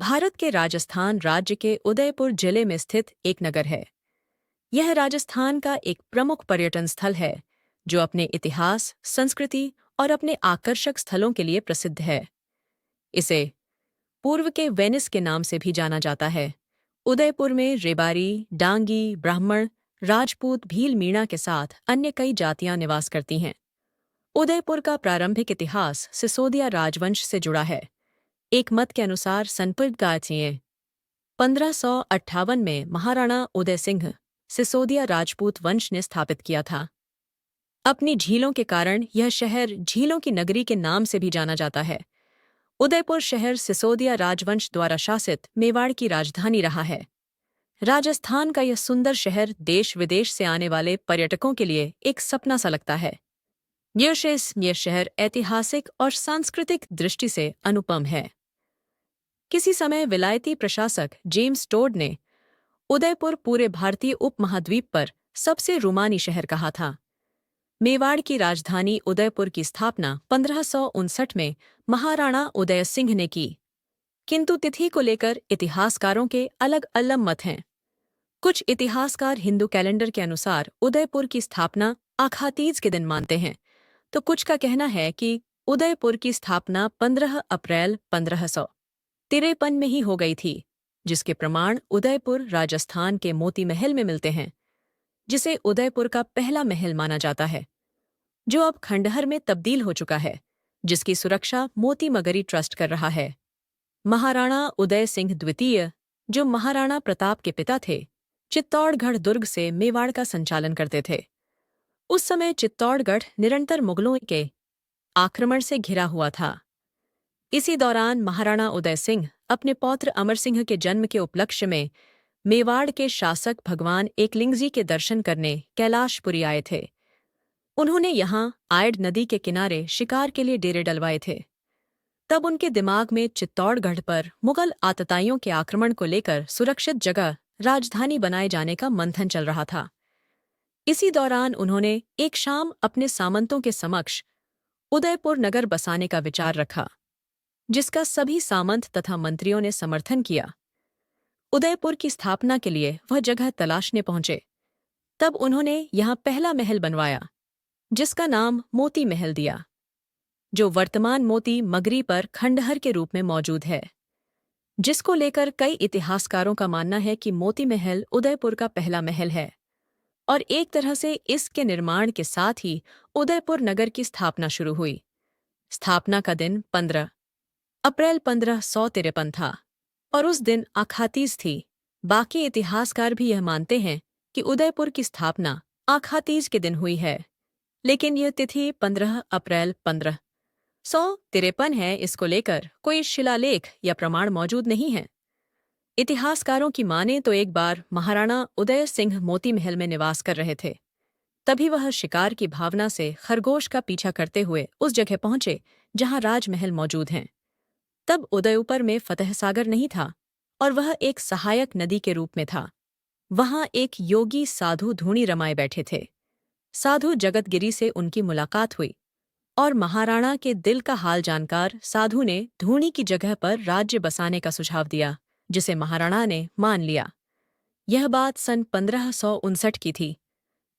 भारत के राजस्थान राज्य के उदयपुर जिले में स्थित एक नगर है। यह राजस्थान का एक प्रमुख पर्यटन स्थल है जो अपने इतिहास, संस्कृति और अपने आकर्षक स्थलों के लिए प्रसिद्ध है। इसे पूर्व के वेनिस के नाम से भी जाना जाता है। उदयपुर में रेबारी, डांगी, ब्राह्मण, राजपूत, भील, मीणा के साथ अन्य कई जातियां निवास करती हैं। उदयपुर का प्रारंभिक इतिहास सिसोदिया राजवंश से जुड़ा है। एक मत के अनुसार सनपुर्गाचिये 1558 में महाराणा उदय सिंह सिसोदिया राजपूत वंश ने स्थापित किया था। अपनी झीलों के कारण यह शहर झीलों की नगरी के नाम से भी जाना जाता है। उदयपुर शहर सिसोदिया राजवंश द्वारा शासित मेवाड़ की राजधानी रहा है। राजस्थान का यह सुंदर शहर देश विदेश से आने वाले पर्यटकों के लिए एक सपना सा लगता है। यह शहर ऐतिहासिक और सांस्कृतिक दृष्टि से अनुपम है। किसी समय विलायती प्रशासक जेम्स टोड ने उदयपुर पूरे भारतीय उपमहाद्वीप पर सबसे रोमानी शहर कहा था। मेवाड़ की राजधानी उदयपुर की स्थापना 1559 में महाराणा उदय सिंह ने की, किंतु तिथि को लेकर इतिहासकारों के अलग अलग मत हैं। कुछ इतिहासकार हिंदू कैलेंडर के अनुसार उदयपुर की स्थापना आखातीज के दिन मानते हैं, तो कुछ का कहना है कि उदयपुर की स्थापना 15 अप्रैल 1553 में ही हो गई थी, जिसके प्रमाण उदयपुर राजस्थान के मोती महल में मिलते हैं, जिसे उदयपुर का पहला महल माना जाता है, जो अब खंडहर में तब्दील हो चुका है, जिसकी सुरक्षा मोती मगरी ट्रस्ट कर रहा है। महाराणा उदय सिंह द्वितीय, जो महाराणा प्रताप के पिता थे, चित्तौड़गढ़ दुर्ग से मेवाड़ का संचालन करते थे। उस समय चित्तौड़गढ़ निरंतर मुगलों के आक्रमण से घिरा हुआ था। इसी दौरान महाराणा उदय सिंह अपने पौत्र अमर सिंह के जन्म के उपलक्ष्य में मेवाड़ के शासक भगवान एकलिंगजी के दर्शन करने कैलाशपुरी आए थे। उन्होंने यहाँ आयड नदी के किनारे शिकार के लिए डेरे डलवाए थे। तब उनके दिमाग में चित्तौड़गढ़ पर मुगल आतताइयों के आक्रमण को लेकर सुरक्षित जगह राजधानी बनाए जाने का मंथन चल रहा था। इसी दौरान उन्होंने एक शाम अपने सामंतों के समक्ष उदयपुर नगर बसाने का विचार रखा, जिसका सभी सामंत तथा मंत्रियों ने समर्थन किया। उदयपुर की स्थापना के लिए वह जगह तलाशने पहुंचे। तब उन्होंने यहाँ पहला महल बनवाया, जिसका नाम मोती महल दिया, जो वर्तमान मोती मगरी पर खंडहर के रूप में मौजूद है, जिसको लेकर कई इतिहासकारों का मानना है कि मोती महल उदयपुर का पहला महल है और एक तरह से इसके निर्माण के साथ ही उदयपुर नगर की स्थापना शुरू हुई। स्थापना का दिन 15 अप्रैल 1553 था और उस दिन आखातीज थी। बाकी इतिहासकार भी यह मानते हैं कि उदयपुर की स्थापना आखातीज के दिन हुई है, लेकिन यह तिथि 15 अप्रैल 1553 है। इसको लेकर कोई शिलालेख या प्रमाण मौजूद नहीं है। इतिहासकारों की माने तो एक बार महाराणा उदय सिंह मोती महल में निवास कर रहे थे। तभी वह शिकार की भावना से खरगोश का पीछा करते हुए उस जगह पहुंचे जहां राजमहल मौजूद हैं। तब उदयपुर में फतेह सागर नहीं था और वह एक सहायक नदी के रूप में था। वहां एक योगी साधु धूणी रमाए बैठे थे। साधु जगतगिरी से उनकी मुलाकात हुई और महाराणा के दिल का हाल जानकर साधु ने धूणी की जगह पर राज्य बसाने का सुझाव दिया, जिसे महाराणा ने मान लिया। यह बात सन 1559 की थी।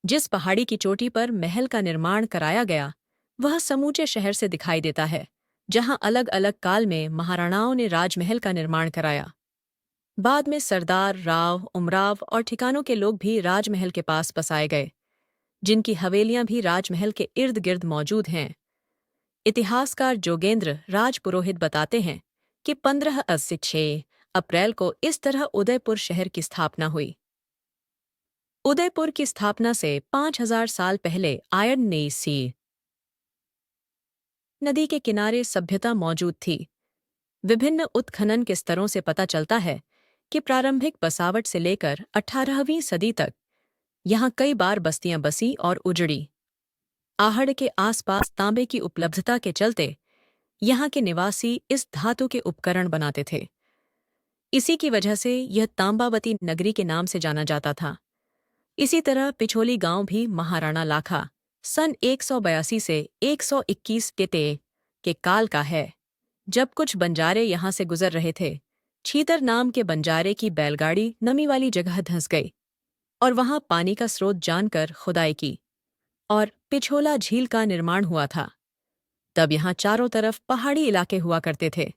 जिस पहाड़ी की चोटी पर महल का निर्माण कराया गया, वह समूचे शहर से दिखाई देता है, जहां अलग अलग काल में महाराणाओं ने राजमहल का निर्माण कराया। बाद में सरदार, राव, उमराव और ठिकानों के लोग भी राजमहल के पास बसाए गए, जिनकी हवेलियां भी राजमहल के इर्द गिर्द मौजूद हैं। इतिहासकार जोगेंद्र राजपुरोहित बताते हैं कि 15 अप्रैल को इस तरह उदयपुर शहर की स्थापना हुई। उदयपुर की स्थापना से 5000 साल पहले आयड नदी के किनारे सभ्यता मौजूद थी। विभिन्न उत्खनन के स्तरों से पता चलता है कि प्रारंभिक बसावट से लेकर 18वीं सदी तक यहाँ कई बार बस्तियां बसी और उजड़ी। आहड़ के आसपास तांबे की उपलब्धता के चलते यहाँ के निवासी इस धातु के उपकरण बनाते थे। इसी की वजह से यह तांबावती नगरी के नाम से जाना जाता था। इसी तरह पिछोली गांव भी महाराणा लाखा सन 182 से 121 के काल का है, जब कुछ बंजारे यहाँ से गुजर रहे थे, छीतर नाम के बंजारे की बैलगाड़ी नमी वाली जगह धंस गई और वहां पानी का स्रोत जानकर खुदाई की और पिछोला झील का निर्माण हुआ था। तब यहाँ चारों तरफ पहाड़ी इलाके हुआ करते थे।